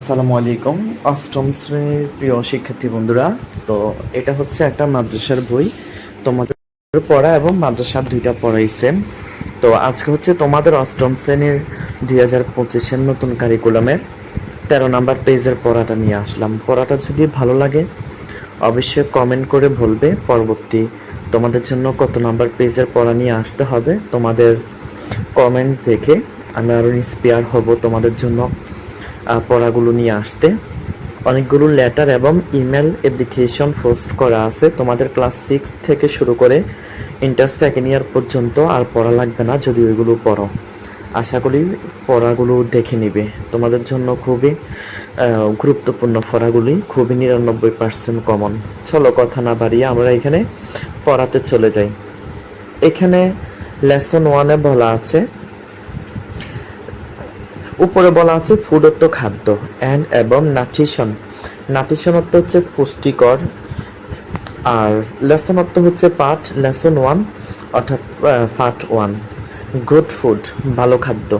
আসসালামু আলাইকুম। অষ্টম শ্রেণীর প্রিয় শিক্ষার্থী বন্ধুরা, তো এটা হচ্ছে একটা মাদ্রাসার বই। তোমাদের পড়া এবং মাদ্রাসার দুইটা পড়াই সেম। তো আজকে হচ্ছে তোমাদের অষ্টম শ্রেণীর 2025-এর নতুন কারিকুলামের 13 নাম্বার পেজের পড়াটা নিয়ে আসলাম। পড়াটা যদি ভালো লাগে অবশ্যই কমেন্ট করে বলবে পরবর্তী তোমাদের জন্য কত নাম্বার পেজের পড়া নিয়ে আসতে হবে। তোমাদের কমেন্ট দেখে আমি আরও ইন্সপায়ার হব তোমাদের জন্য পড়াগুলো নিয়ে আসতে। অনেকগুলো লেটার এবং ইমেল অ্যাপ্লিকেশন পোস্ট করা আছে। তোমাদের ক্লাস 6 থেকে শুরু করে ইন্টার সেকেন্ড ইয়ার পর্যন্ত আর পড়া লাগবে না যদি ওইগুলো পড়ো। আশা করি পড়াগুলো দেখে নিবে। তোমাদের জন্য খুবই গুরুত্বপূর্ণ পড়াগুলি, খুবই 99% কমন। চলো কথা না বাড়িয়ে আমরা এখানে পড়াতে চলে যাই। এখানে লেসন 1-এ বলা আছে, উপরে বলা আছে ফুড অর্থ খাদ্য, অ্যান্ড এবং নাট্রিশন। নাট্রিশন অর্থ হচ্ছে পুষ্টিকর, আর লেসন অর্থ হচ্ছে পার্ট, লেসন 1 অর্থাৎ পার্ট 1। গুড ফুড ভালো খাদ্য।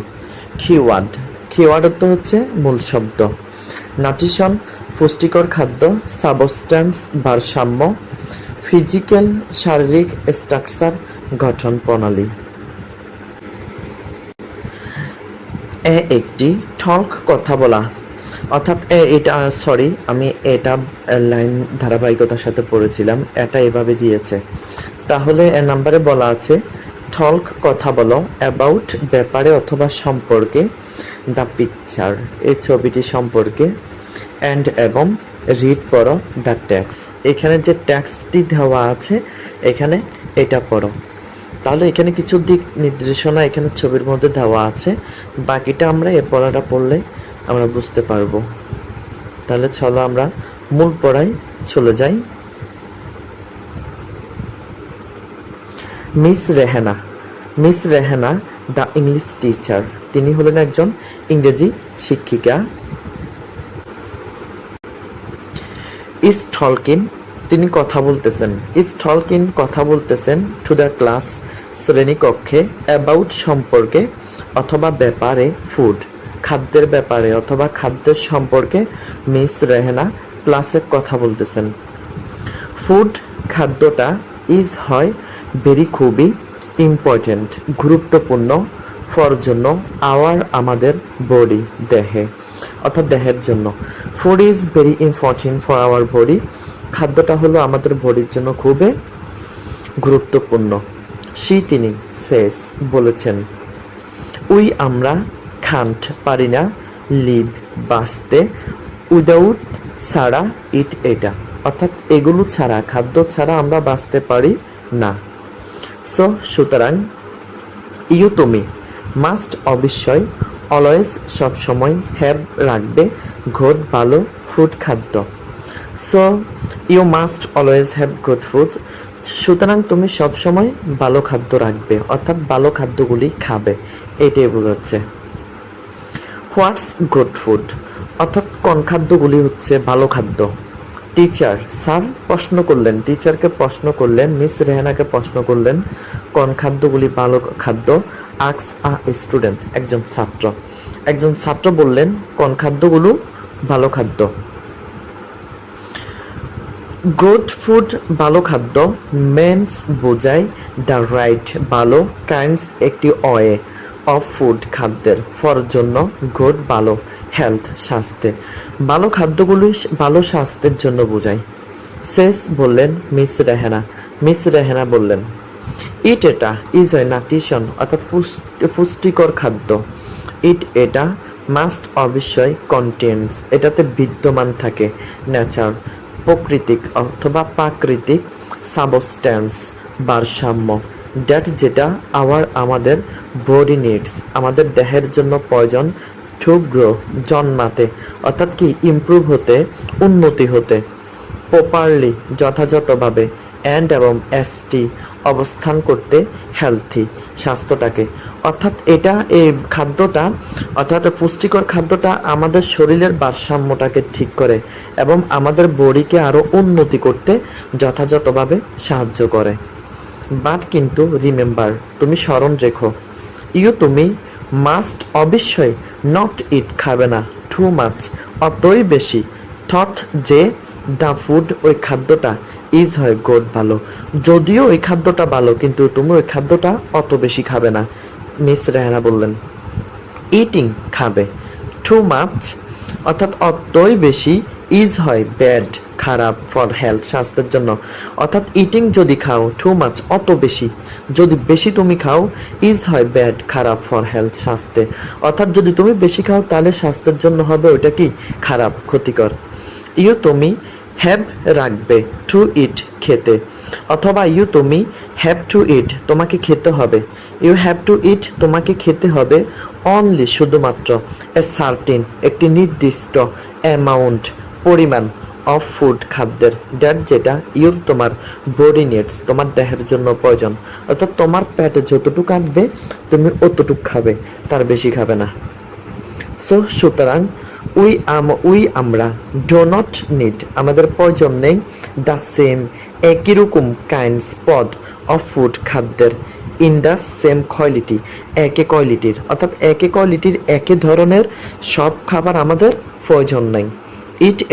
কিওয়ার্ড, কিওয়ার্ড অর্থ হচ্ছে মূল শব্দ। নাট্রিশন পুষ্টিকর খাদ্য, সাবস্ট্যান্স ভারসাম্য, ফিজিক্যাল শারীরিক স্ট্রাকচার গঠন প্রণালী। একটি ঠক কথা বলা, অর্থাৎ আমি এটা লাইন ধারাবাহিকতার সাথে পড়েছিলাম, এটা এভাবে দিয়েছে। তাহলে নাম্বারে বলা আছে ঠক কথা বলো অ্যাবাউট ব্যাপারে অথবা সম্পর্কে, দ্য পিকচার এই ছবিটি সম্পর্কে, অ্যান্ড এবং রিড পড়ো দ্য টেক্সট। এখানে যে টেক্সটটি দেওয়া আছে এখানে এটা পড়ো। তাহলে এখানে কিছু দিক নির্দেশনা এখানে ছবির মধ্যে দেওয়া আছে, বাকিটা আমরা এ পড়াটা পড়লে আমরা বুঝতে পারবো। তাহলে চলো আমরা মূল পড়ায় চলে যাই। Miss Rehana, miss Rehana the English teacher, তিনি হলেন একজন ইংরেজি শিক্ষিকা। ইজ টলকিন, তিনি কথা বলতেছেন, ইজ টলকিন কথা বলতেছেন টু দ্য ক্লাস শ্রেণীকক্ষে, অ্যাবাউট সম্পর্কে অথবা ব্যাপারে, ফুড খাদ্যের ব্যাপারে অথবা খাদ্যের সম্পর্কে মিস রেহানা ক্লাসে কথা বলতেছেন। ফুড খাদ্যটা ইজ হয় ভেরি খুবই, ইম্পর্টেন্ট গুরুত্বপূর্ণ, ফর জন্য, আওয়ার আমাদের, বডি দেহে অর্থাৎ দেহের জন্য। Food is very important for our body, খাদ্যটা হলো আমাদের বডির জন্য খুবই গুরুত্বপূর্ণ। তিনি সেস বলেছেন, উই আমরা খান্ট পারি না, লিভ বাঁচতে, উইদাউট ছাড়া, ইট এটা অর্থাৎ এগুলো ছাড়া, খাদ্য ছাড়া আমরা বাঁচতে পারি না। সো সুতরাং, ইউ তুমি, মাস্ট অবশ্যই, অলওয়েজ সবসময়, হ্যাভ রাখবে, গুড ভালো, ফুড খাদ্য। So you must always have good food, সুতরাং তুমি সবসময় ভালো খাদ্য রাখবে অর্থাৎ ভালো খাদ্যগুলি খাবে, এটাই বোঝাচ্ছে। হোয়াটস গুড ফুড, অর্থাৎ কোন খাদ্যগুলি হচ্ছে ভালো খাদ্য। টিচার স্যার প্রশ্ন করলেন, টিচারকে প্রশ্ন করলেন, মিস রেহানাকে প্রশ্ন করলেন কোন খাদ্যগুলি ভালো খাদ্য। আক্স আ স্টুডেন্ট, একজন ছাত্র বললেন কোন খাদ্যগুলো ভালো খাদ্য। গুড ফুড ভালো খাদ্য, মেন্স বোঝায় দ্য রাইট ভালো, কাইন্ডস একটি ওয়ে অফ ফুড খাদ্যের, ফর জন্য, গুড ভালো, হেলথ স্বাস্থ্যে, ভালো খাদ্যগুলি ভালো স্বাস্থ্যের জন্য বোঝায়। শেষ বললেন মিস রেহানা, মিস রেহানা বললেন ইট এটা, ইজ হয় নাট্রিশন অর্থাৎ পুষ্টিকর খাদ্য, ইট এটা, মাস্ট অবশ্যই, কন্টেন্টস এটাতে বিদ্যমান থাকে, নেচার প্রাকৃতিক অথবা প্রাকৃতিক, সাবস্ট্যান্স ভারসাম্য, ড্যাট যেটা, আওয়ার আমাদের, বডি নিডস আমাদের দেহের জন্য প্রয়োজন, টু গ্রো জন্মাতে অর্থাৎ কি ইমপ্রুভ হতে, উন্নতি হতে, প্রপারলি যথাযথভাবে, অ্যান্ড এবং এসটি অবস্থান করতে, হেলথি স্বাস্থ্যটাকে, অর্থাৎ এটা এই খাদ্যটা অর্থাৎ পুষ্টিকর খাদ্যটা আমাদের শরীরের ভারসাম্যটাকে ঠিক করে এবং আমাদের বডিকে আরও উন্নতি করতে যথাযথভাবে সাহায্য করে। বাট কিন্তু রিমেম্বার, তুমি স্মরণ রেখো, ইউ তুমি, মাস্ট অবশ্যই, নট ইট খাবে না, টু মাচ অতই বেশি, থট যে দ্য ফুড ওই খাদ্যটা ইজ হয় গুড ভালো, যদিও ওই খাদ্যটা ভালো কিন্তু তুমি ওই খাদ্যটা অত বেশি খাবে না। মিস রেহানা বললেন ইটিং খাবে, টু মাচ অর্থাৎ অতই বেশি, ইজ হয় ব্যাড খারাপ, ফর হেলথ স্বাস্থ্যের জন্য। অর্থাৎ ইটিং যদি খাও, টু মাচ অত বেশি, যদি বেশি তুমি খাও, ইজ হয় ব্যাড খারাপ, ফর হেলথ স্বাস্থ্যে। অর্থাৎ যদি তুমি বেশি খাও তাহলে স্বাস্থ্যের জন্য হবে ওইটা কি খারাপ, ক্ষতিকর। ইউ তুমি হ্যাভ রাখবে, টু ইট খেতে, অথবা ইউ তুমি হ্যাভ টু ইট তোমাকে খেতে হবে, ইউ হ্যাভ টু ইট তোমাকে খেতে হবে, অনলি শুধুমাত্র, এ সার্টিন একটি নির্দিষ্ট, অ্যামাউন্ট পরিমাণ, অফ ফুড খাদ্যের, দ্যাট যেটা ইউর তোমার বডি নিডস তোমার দেহের জন্য প্রয়োজন। অর্থাৎ তোমার পেটে যতটুকু আনবে তুমি অতটুকু খাবে, তার বেশি খাবে না। সো সুতরাং উই আমরা ডো নট নিড আমাদের প্রয়োজন নেই, দ্য সেম একই রকম কাইন্ডস পদ অফ ফুড খাদ্যের, ইন দ্য সেম কোয়ালিটি একই কোয়ালিটির, অর্থাৎ একই কোয়ালিটির একই ধরনের সব খাবার আমাদের প্রয়োজন নেই।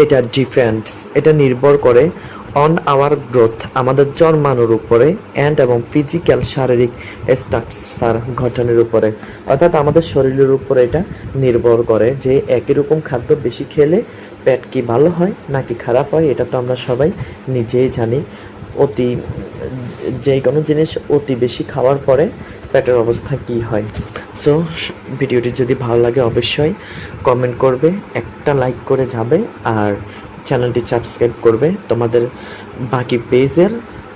এটা ডিপেন্ডস এটা নির্ভর করে অন আওয়ার গ্রোথ আমাদের জন্মানোর উপরে, অ্যান্ড এবং ফিজিক্যাল শারীরিক স্ট্রাকচার গঠনের উপরে, অর্থাৎ আমাদের শরীরের উপরে এটা নির্ভর করে যে একই রকম খাদ্য বেশি খেলে পেট কি ভালো হয় নাকি খারাপ হয়, এটা তো আমরা সবাই নিজেই জানি। যে কোনো জিনিস অতি বেশি খাওয়ার পরে পেটের অবস্থা কি হয়। সো ভিডিওটি যদি ভালো লাগে অবশ্যই কমেন্ট করবে, একটা লাইক করে যাবে, আর চ্যানেলটি সাবস্ক্রাইব করবে। তোমাদের বাকি পেজের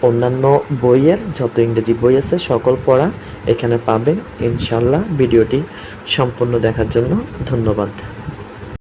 অন্যান্য বইয়ের যত ইংরেজি বই আছে সকল পড়া এখানে পাবে ইনশাল্লাহ। ভিডিওটি সম্পূর্ণ দেখার জন্য ধন্যবাদ।